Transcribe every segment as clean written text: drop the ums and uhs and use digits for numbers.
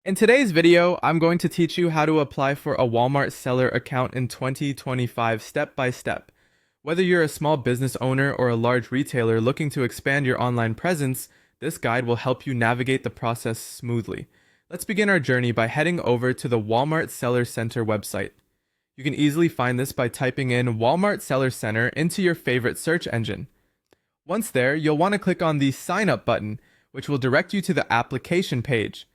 In today's video, I'm going to teach you how to apply for a Walmart seller account in 2025 step by step. Whether you're a small business owner or a large retailer looking to expand your online presence, this guide will help you navigate the process smoothly. Let's begin our journey by heading over to the Walmart Seller Center website. You can easily find this by typing in Walmart Seller Center into your favorite search engine. Once there, you'll want to click on the Sign Up button, which will direct you to the application page.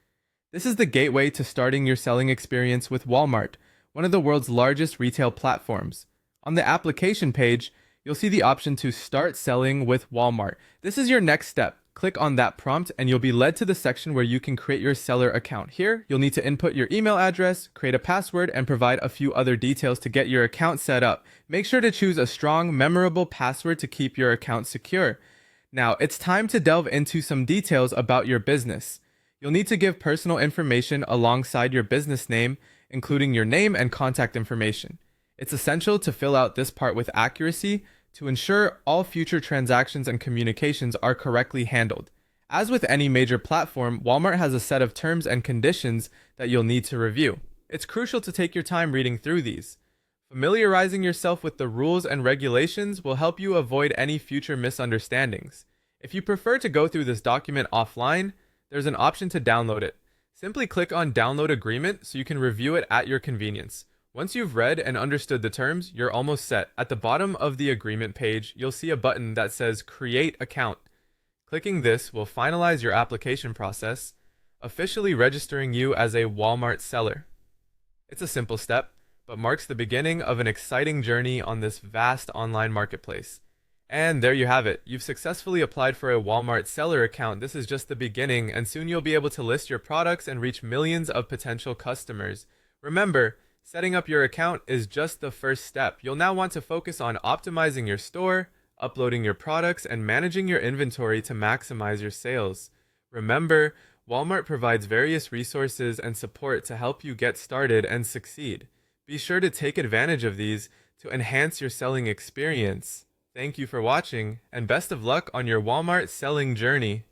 This is the gateway to starting your selling experience with Walmart, one of the world's largest retail platforms. On the application page, you'll see the option to start selling with Walmart. This is your next step. Click on that prompt and you'll be led to the section where you can create your seller account. Here, you'll need to input your email address, create a password, and provide a few other details to get your account set up. Make sure to choose a strong, memorable password to keep your account secure. Now, it's time to delve into some details about your business. You'll need to give personal information alongside your business name, including your name and contact information. It's essential to fill out this part with accuracy to ensure all future transactions and communications are correctly handled. As with any major platform, Walmart has a set of terms and conditions that you'll need to review. It's crucial to take your time reading through these. Familiarizing yourself with the rules and regulations will help you avoid any future misunderstandings. If you prefer to go through this document offline, there's an option to download it. Simply click on Download Agreement so you can review it at your convenience. Once you've read and understood the terms, you're almost set. At the bottom of the agreement page, you'll see a button that says Create Account. Clicking this will finalize your application process, officially registering you as a Walmart seller. It's a simple step, but marks the beginning of an exciting journey on this vast online marketplace. And there you have it. You've successfully applied for a Walmart seller account. This is just the beginning, and soon you'll be able to list your products and reach millions of potential customers. Remember, setting up your account is just the first step. You'll now want to focus on optimizing your store, uploading your products, and managing your inventory to maximize your sales. Remember, Walmart provides various resources and support to help you get started and succeed. Be sure to take advantage of these to enhance your selling experience. Thank you for watching, and best of luck on your Walmart selling journey.